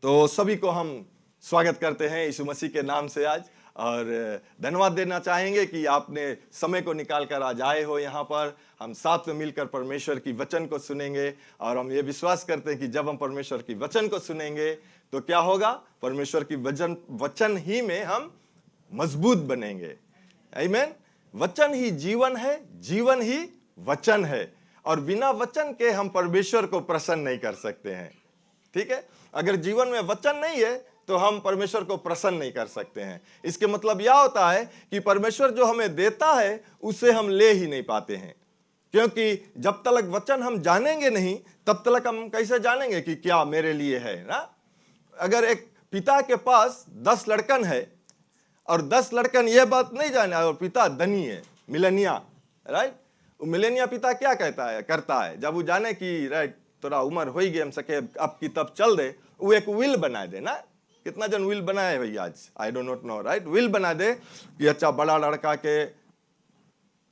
तो सभी को हम स्वागत करते हैं यीशु मसीह के नाम से आज, और धन्यवाद देना चाहेंगे कि आपने समय को निकाल कर आज आए हो यहाँ पर। हम साथ में मिलकर परमेश्वर की वचन को सुनेंगे, और हम ये विश्वास करते हैं कि जब हम परमेश्वर की वचन को सुनेंगे तो क्या होगा, परमेश्वर की वचन ही में हम मजबूत बनेंगे। आमीन। वचन ही जीवन है, जीवन ही वचन है, और बिना वचन के हम परमेश्वर को प्रसन्न नहीं कर सकते हैं। ठीक है, अगर जीवन में वचन नहीं है तो हम परमेश्वर को प्रसन्न नहीं कर सकते हैं। इसके मतलब यह होता है कि परमेश्वर जो हमें देता है उसे हम ले ही नहीं पाते हैं, क्योंकि जब तक वचन हम जानेंगे नहीं तब तक हम कैसे जानेंगे कि क्या मेरे लिए है ना। अगर एक पिता के पास 10 लड़कन है और 10 लड़कन ये बात नहीं जाने और पिता धनी है, मिलेनिया, राइट, मिलेनिया पिता क्या करता है जब वो जाने कि राइट थोड़ा उम्र हो ही गई, हम सके अब की तब चल दे, वो एक विल बना दे ना। कितना जन विल बनाए भैया आज, I don't not know, right. Will बना दे कि अच्छा बड़ा लड़का के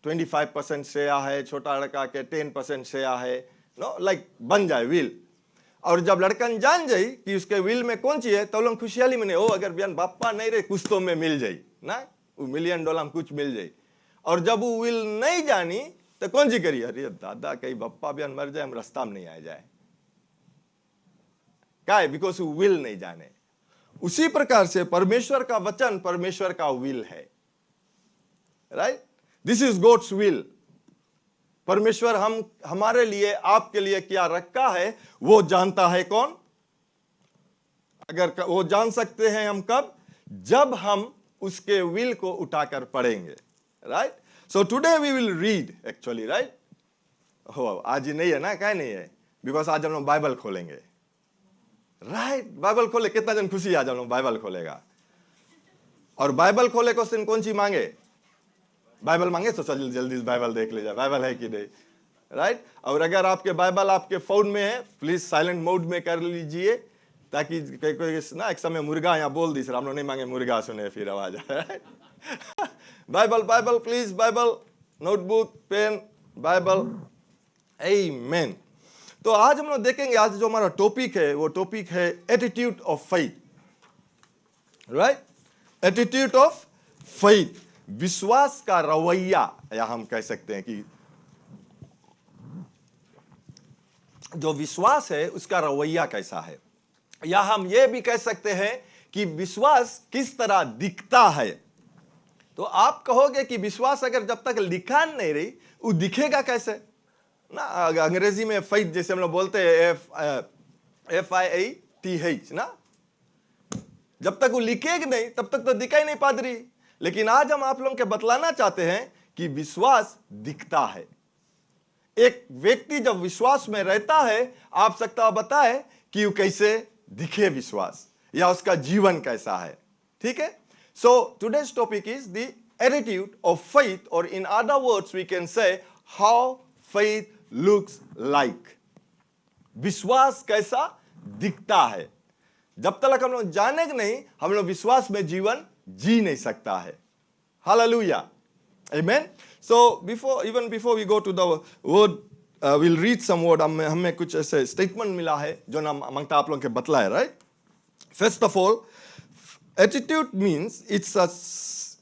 25% शेयर है, छोटा लड़का के 10% शेयर है, नो लाइक बन जाए विल। और जब लड़कन जान जाई कि उसके विल में कौन सी है तो लोग खुशहाली में ओ अगर बयान बापा नहीं रहे कुछ तो में मिल जाई ना, वो $1 मिलियन में कुछ मिल जाई। और जब वो विल नहीं जानी तो कौन सी करिए, अरे दादा कहीं बप्पा बयान मर जाए, हम रास्ता में नहीं आ जाए, क्या है, बिकॉज वो विल नहीं जाने। उसी प्रकार से परमेश्वर का वचन परमेश्वर का विल है, right. This is God's will. परमेश्वर हमारे लिए, आपके लिए क्या रखा है वो जानता है कौन। अगर वो जान सकते हैं हम कब, जब हम उसके विल को उठाकर पढ़ेंगे, right. So today we will read actually, right. हो आज ही नहीं है ना, क्या नहीं है, बिकॉज आज हम लोग बाइबल खोलेंगे, राइट। बाइबल खोले, कितना जन खुशी आज हम लोग बाइबल खोलेगा। और बाइबल खोले क्वेश्चन कौन सी मांगे, बाइबल मांगे तो चल जल्दी बाइबल देख लीजिए, बाइबल है कि नहीं, राइट। और अगर आपके बाइबल आपके फोन में है प्लीज साइलेंट मोड में कर लीजिए, ताकि कोई ना एक समय मुर्गा यहाँ बोल दी, सर हम लोग नहीं मांगे मुर्गा सुने फिर आवाज आए। Bible Bible please, Bible, notebook, pen, Bible, आमीन। तो आज हम लोग देखेंगे, आज जो हमारा टॉपिक है वो टॉपिक है attitude of faith, right. Attitude of faith, विश्वास का रवैया, या हम कह सकते हैं कि जो विश्वास है उसका रवैया कैसा है, या हम ये भी कह सकते हैं कि विश्वास किस तरह दिखता है। तो आप कहोगे कि विश्वास अगर जब तक लिखा नहीं रही वो दिखेगा कैसे ना। अंग्रेजी में फेथ जैसे हम लोग बोलते हैं FIATH ना, जब तक वो लिखेगी नहीं तब तक तो दिखाई नहीं पा रही। लेकिन आज हम आप लोगों के बतलाना चाहते हैं कि विश्वास दिखता है। एक व्यक्ति जब विश्वास में रहता है, आप सकता बताए कि वो कैसे दिखे विश्वास, या उसका जीवन कैसा है, ठीक है। So today's topic is the attitude of faith, और in other words we can say how faith looks like. विश्वास कैसा दिखता है। जब तक हम लोग जानेंगे नहीं, हम लोग विश्वास में जीवन जी नहीं सकता है। Hallelujah, amen. So before we go to the word, we'll read some word. हमें कुछ ऐसे स्टेटमेंट मिला है जो ना मांगता आप लोगों के बतला है, right. First of all, attitude means it's a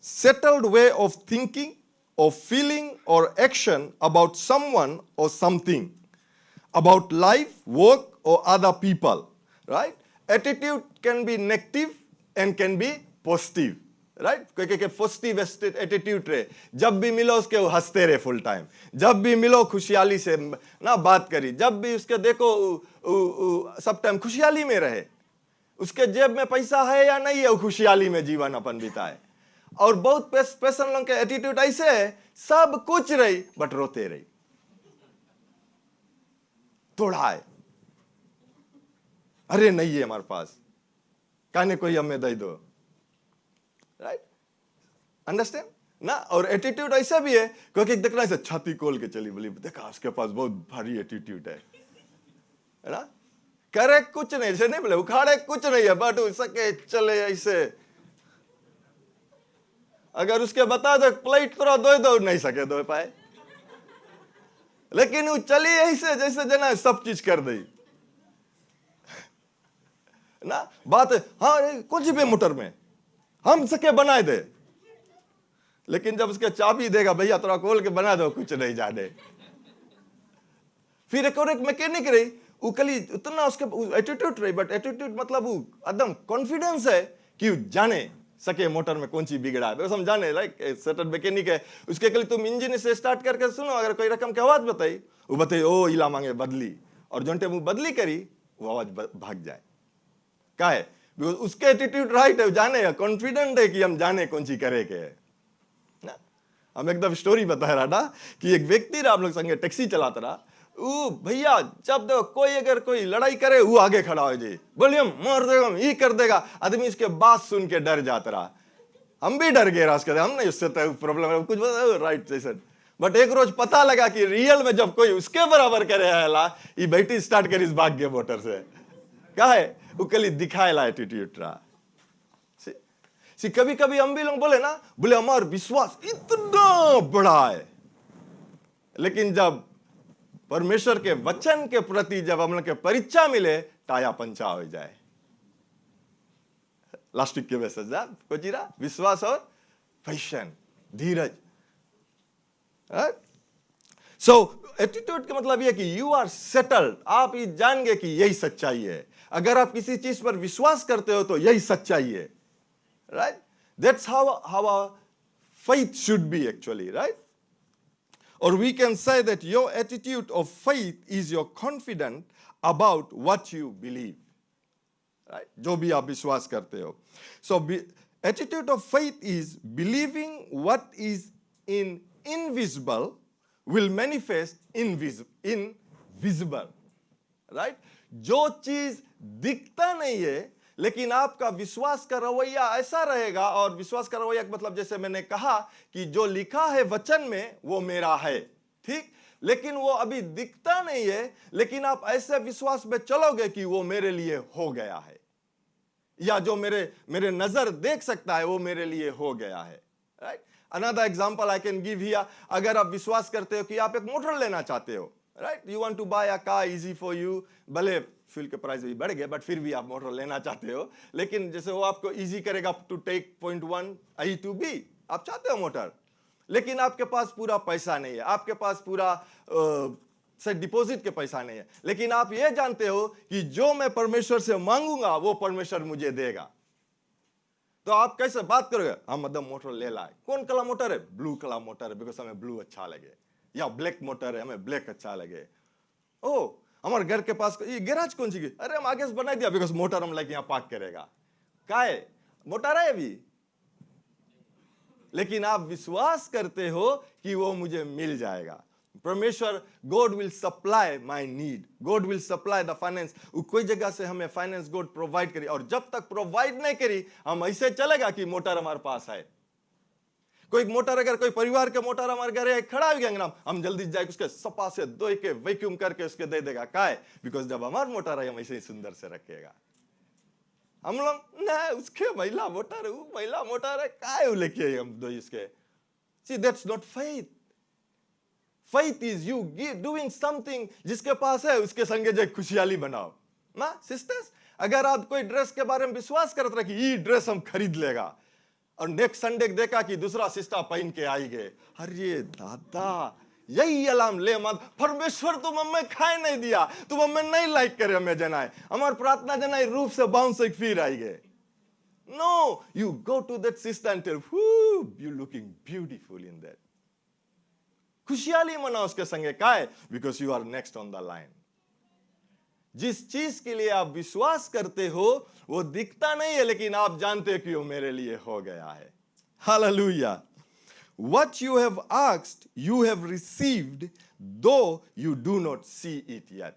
settled way of thinking or feeling or action about someone or something, about life, work or other people, right? Attitude can be negative and can be positive, right? कोई positive attitude रहे, जब भी मिलो उसके वो हंसते रहे full time, जब भी मिलो खुशहाली से ना बात करी, जब भी उसके देखो सब टाइम खुशहाली में रहे, उसके जेब में पैसा है या नहीं है वो खुशहाली में जीवन अपन बिताए। और बहुत पर्सन लोगों के एटीट्यूड ऐसे है, सब कुछ रही बट रोते रही, थोड़ा है, अरे नहीं है हमारे पास, कहने कोई हमें दे दो, राइट, अंडरस्टैंड ना। और एटीट्यूड ऐसा भी है, क्योंकि देखना ऐसे छाती खोल के चली बोली, देखा उसके पास बहुत भारी एटीट्यूड है ना, करे कुछ नहीं, ऐसे नहीं बोले उखाड़े कुछ नहीं है, बट सके चले ऐसे। अगर उसके बता दो प्लेट थोड़ा दो नहीं सके दो पाए, लेकिन वो चली ऐसे जैसे जना सब चीज कर दी ना बात है, हाँ कुछ भी मोटर में हम सके बनाए दे, लेकिन जब उसके चाबी देगा, भैया थोड़ा खोल के बना दो, कुछ नहीं जाने। फिर एक और एक मैकेनिक रही, वो कली उतना उसके एटीट्यूड रही, बट एटीट्यूड मतलब वो एकदम कॉन्फिडेंस है कि जाने सके मोटर में कौन सी बिगड़ा है, हम जाने लाइक सर्टेन मैकेनिक है, उसके कली तुम इंजन से स्टार्ट करके सुनो, अगर कोई रकम की आवाज बताई, वो बताई ओ इला मांगे बदली, और जो टाइम वो बदली करी वो आवाज भाग जाए। क्या है? बिकॉज उसके एटीट्यूड राइट है, जाने कॉन्फिडेंट है कि हम जाने कौन सी करे के है ना। हम एकदम स्टोरी बता रहा था कि एक व्यक्ति रहा, हम लोग संगे टैक्सी चलाता रहा, भैया जब देखो कोई अगर कोई लड़ाई करे वो आगे खड़ा हो जी, बोलिए मार देगा, ये कर देगा, आदमी इसके बात सुन के डर जाता रहा। हम भी डर गए रास्ते, हम नहीं, उससे प्रॉब्लम है कुछ राइट जैसे। बट एक रोज पता लगा कि रियल में जब कोई उसके बराबर करे ये बैठी स्टार्ट करी इस भाग्य मोटर से, क्या है वो कली दिखाएला एटीट्यूड रहा। कभी कभी हम भी लोग बोले ना, बोले हमारा विश्वास इतना बड़ा है, लेकिन जब परमेश्वर के वचन के प्रति जब हम लोग के परीक्षा मिले, टाया पंचा हो जाए। लास्ट वीक के मैसेज को जीरा विश्वास और पैशन, धीरज। सो एटीट्यूड का मतलब यह कि यू आर सेटल्ड, आप ये जान गए कि यही सच्चाई है। अगर आप किसी चीज पर विश्वास करते हो तो यही सच्चाई है, right? That's how faith should be actually, right? Or we can say that your attitude of faith is your confidence about what you believe, right? जो भी आप विश्वास करते हो. So attitude of faith is believing what is invisible will manifest invisible, right? जो चीज दिखता नहीं है लेकिन आपका विश्वास का रवैया ऐसा रहेगा, और विश्वास का रवैया मतलब जैसे मैंने कहा कि जो लिखा है वचन में वो मेरा है, ठीक, लेकिन वो अभी दिखता नहीं है, लेकिन आप ऐसे विश्वास में चलोगे कि वो मेरे लिए हो गया है, या जो मेरे नजर देख सकता है वो मेरे लिए हो गया है, right? Another example I can give here, अगर आप विश्वास करते हो कि आप एक मोटर लेना चाहते हो, right, you want to buy a car easy for you, भले फ्यूल के प्राइस भी बढ़ गए बट फिर भी आप मोटर लेना चाहते हो, लेकिन जैसे वो आपको इजी करेगा to take point 1 A to B, आप चाहते हो मोटर, लेकिन आपके पास पूरा पैसा नहीं है, आपके पास पूरा से डिपॉजिट के पैसा नहीं है, लेकिन आप ये जानते हो कि जो मैं परमेश्वर से मांगूंगा वो परमेश्वर मुझे देगा, तो आप कैसे बात करोगे? हम मतलब मोटर ले लाए, कौन कलर मोटर है? ब्लू कलर मोटर है, बिकॉज हमें ब्लू अच्छा लगे, या ब्लैक मोटर है, हमें ब्लैक अच्छा लगे। ओ हमारे घर के पास ये गैराज कौन सी, अरे हम आगे से बना दिया, बिकॉज मोटर हम लाइक यहाँ पार्क करेगा, क्या है मोटर है अभी, लेकिन आप विश्वास करते हो कि वो मुझे मिल जाएगा। परमेश्वर, God will supply my need, God will supply the finance, कोई जगह से हमें फाइनेंस गॉड प्रोवाइड करी, और जब तक प्रोवाइड नहीं करी हम ऐसे चलेगा कि मोटर हमारे पास है। कोई मोटर, अगर कोई परिवार के मोटर हमारे घर खड़ा हो गया, हम जल्दी जाए उसके सपा से धो के वैक्यूम करके उसके दे देगा, का है? बिकॉज जब हमारा मोटर है हम ऐसे ही सुंदर से रखेगा। हम लोग ना उसके महिला मोटर है, वो महिला मोटर है, का है वो लेके हम दो इसके। See that's not faith. Faith is you doing something, जिसके पास है उसके संगे जो खुशहाली बनाओ ना। सिस्टर्स, अगर आप कोई ड्रेस के बारे में विश्वास करते रहे कि ये ड्रेस हम खरीद लेगा, और नेक्स्ट संडे देखा कि दूसरा सिस्टर पहन के आई गए, अरे दादा यही अलार्म ले मत, परमेश्वर तुम हमें खाए नहीं दिया, तुम हमें नहीं लाइक करे, हमें जनाए हमार प्रार्थना जनाए रूप से बाउंस एक फिर आई गए। No, you go to that sister and tell you looking beautiful in that. खुशहाली मनाओ उसके संगे, का है? Because you are next on the line. जिस चीज के लिए आप विश्वास करते हो वो दिखता नहीं है, लेकिन आप जानते हो कि वो मेरे लिए हो गया है। Hallelujah. What you have asked, you have received, though you do not see it yet.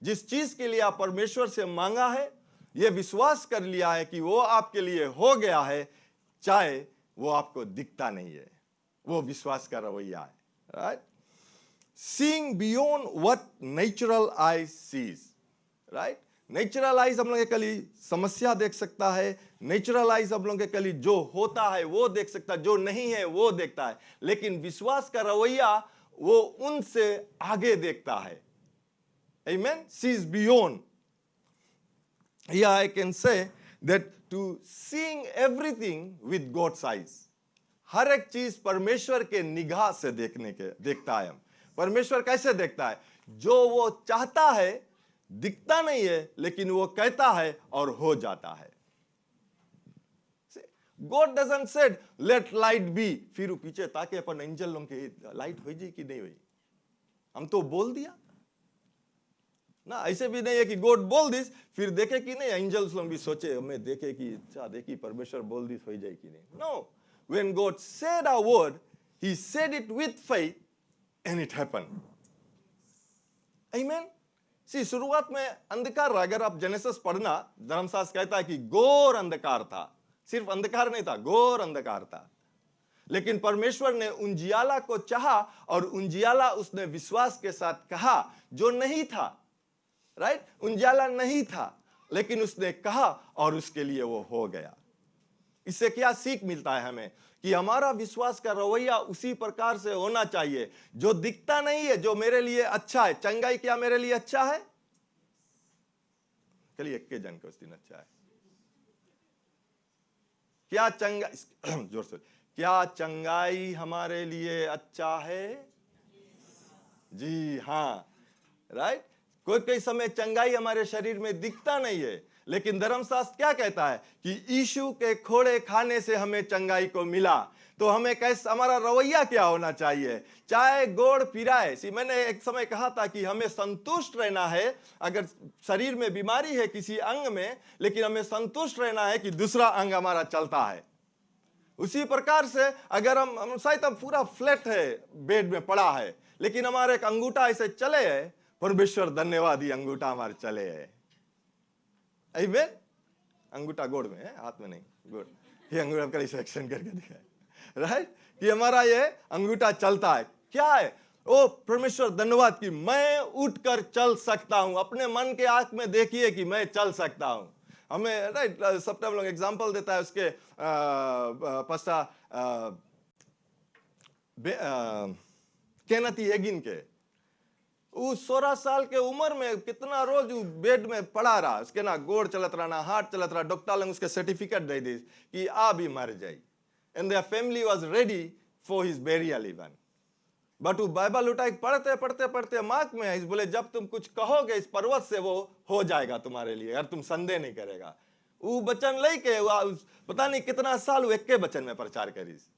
जिस चीज के लिए आप परमेश्वर से मांगा है, यह विश्वास कर लिया है कि वो आपके लिए हो गया है, चाहे वो आपको दिखता नहीं है। वो विश्वास का रवैया है, right? Seeing beyond what natural eye sees, right? Natural eyes हम लोग के कली समस्या देख सकता है, नेचुरल आइज हम लोग के कली जो होता है वो देख सकता है, जो नहीं है वो देखता है, लेकिन विश्वास का रवैया वो उनसे आगे देखता है। Amen. Sees beyond. here I can say that to seeing everything with God's eyes. हर एक चीज परमेश्वर के निगाह से देखता है हम। परमेश्वर कैसे देखता है? जो वो चाहता है दिखता नहीं है, लेकिन वो कहता है और हो जाता है। God doesn't said let light be, फिर पीछे ताकि अपन एंजल लोग के लाइट हो जाए कि नहीं हुई, हम तो बोल दिया ना। ऐसे भी नहीं है कि गॉड बोल दिस फिर देखे कि नहीं, एंजल्स लोग भी सोचे हमें देखे कि अच्छा देखी परमेश्वर बोल दिस हो जाए कि नहीं। No, when God said a word, he said it with faith and it happened. Amen. See, शुरुआत में अंधकार, अगर आप जेनेसिस पढ़ना, धर्मशास्त्र कहता है कि घोर अंधकार था। सिर्फ अंधकार नहीं था, घोर अंधकार था। लेकिन परमेश्वर ने उजियाला को चाहा और उजियाला उसने विश्वास के साथ कहा, जो नहीं था। राइट? उजियाला नहीं था, लेकिन उसने कहा और उसके लिए वो हो गया। इससे क्या सीख मिलता है हमें? कि हमारा विश्वास का रवैया उसी प्रकार से होना चाहिए। जो दिखता नहीं है, जो मेरे लिए अच्छा है। चंगाई क्या मेरे लिए अच्छा है? चलिए एक के जन को उस दिन अच्छा है। क्या चंगाई जोर से, क्या चंगाई हमारे लिए अच्छा है? जी हाँ, राइट। कोई समय चंगाई हमारे शरीर में दिखता नहीं है, लेकिन धर्मशास्त्र क्या कहता है कि यीशु के खोड़े खाने से हमें चंगाई को मिला। तो हमें कैसे, हमारा रवैया क्या होना चाहिए? चाहे गोड़ पिराए। सी, मैंने एक समय कहा था कि हमें संतुष्ट रहना है। अगर शरीर में बीमारी है किसी अंग में, लेकिन हमें संतुष्ट रहना है कि दूसरा अंग हमारा चलता है। उसी प्रकार से अगर हम शायद हम पूरा फ्लैट है, बेड में पड़ा है, लेकिन हमारे एक अंगूठा ऐसे चले है, परमेश्वर धन्यवाद, ये अंगूठा हमारे चले है। आमेन। अंगूठा गोड़ में है, हाथ में नहीं, गोड़। ये अंगूठा का इसे एक्शन करके दिखाए, राइट? कि हमारा ये अंगूठा चलता है। क्या है? ओ परमेश्वर धन्यवाद कि मैं उठकर चल सकता हूं। अपने मन के आंख में देखिए कि मैं चल सकता हूं। हमें राइट सब टाइम लोग एग्जांपल देता है उसके पश्चात केनेथ हेगिन के। वो 16 साल के उम्र में कितना रोज बेड में पड़ा रहा, उसके ना गोड़ चलत रहा ना हाथ चलत रहा। डॉक्टर लोग उसके सर्टिफिकेट दे दी कि आ भी मर जाए। And their family was ready for his burial even. But वो बाइबल उठा पढ़ते पढ़ते पढ़ते मार्क में है, बोले जब तुम कुछ कहोगे इस पर्वत से वो हो जाएगा तुम्हारे लिए, अगर तुम संदेह नहीं करेगा। वो बचन लेके पता नहीं कितना साल वो एक के बचन में प्रचार करीस।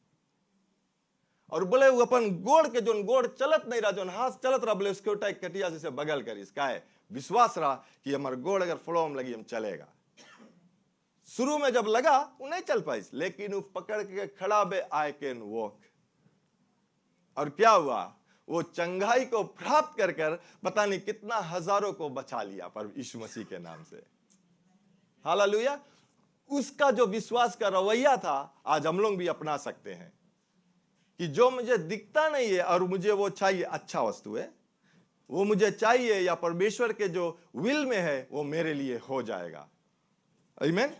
और बोले वो अपन गोड़ के जो गोड़ चलत नहीं रहा, जो हाथ चलत रहा, बोले उसके उठा कटिया से बगल करीस। का है? विश्वास रहा कि हमारे गोड़ अगर फ्लो में लगी हम चलेगा। शुरू में जब लगा वो नहीं चल पाई, लेकिन वो पकड़ के खड़ा बे, आई कैन वॉक। और क्या हुआ? वो चंगाई को प्राप्त कर कर पता नहीं कितना हजारों को बचा लिया पर यीशु मसीह के नाम से। हालेलुया। उसका जो विश्वास का रवैया था आज हम लोग भी अपना सकते हैं कि जो मुझे दिखता नहीं है और मुझे वो चाहिए, अच्छा वस्तु है, वो मुझे चाहिए या परमेश्वर के जो विल में है वो मेरे लिए हो जाएगा। आमीन।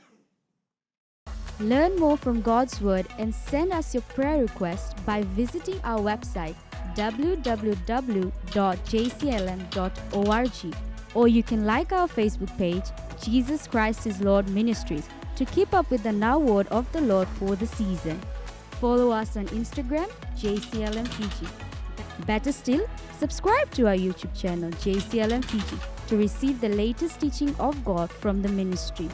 Learn more from God's Word and send us your prayer request by visiting our website www.jclm.org, or you can like our Facebook page, Jesus Christ is Lord Ministries, to keep up with the now word of the Lord for the season. Follow us on Instagram, JCLM Fiji. Better still, subscribe to our YouTube channel, JCLM Fiji, to receive the latest teaching of God from the ministry.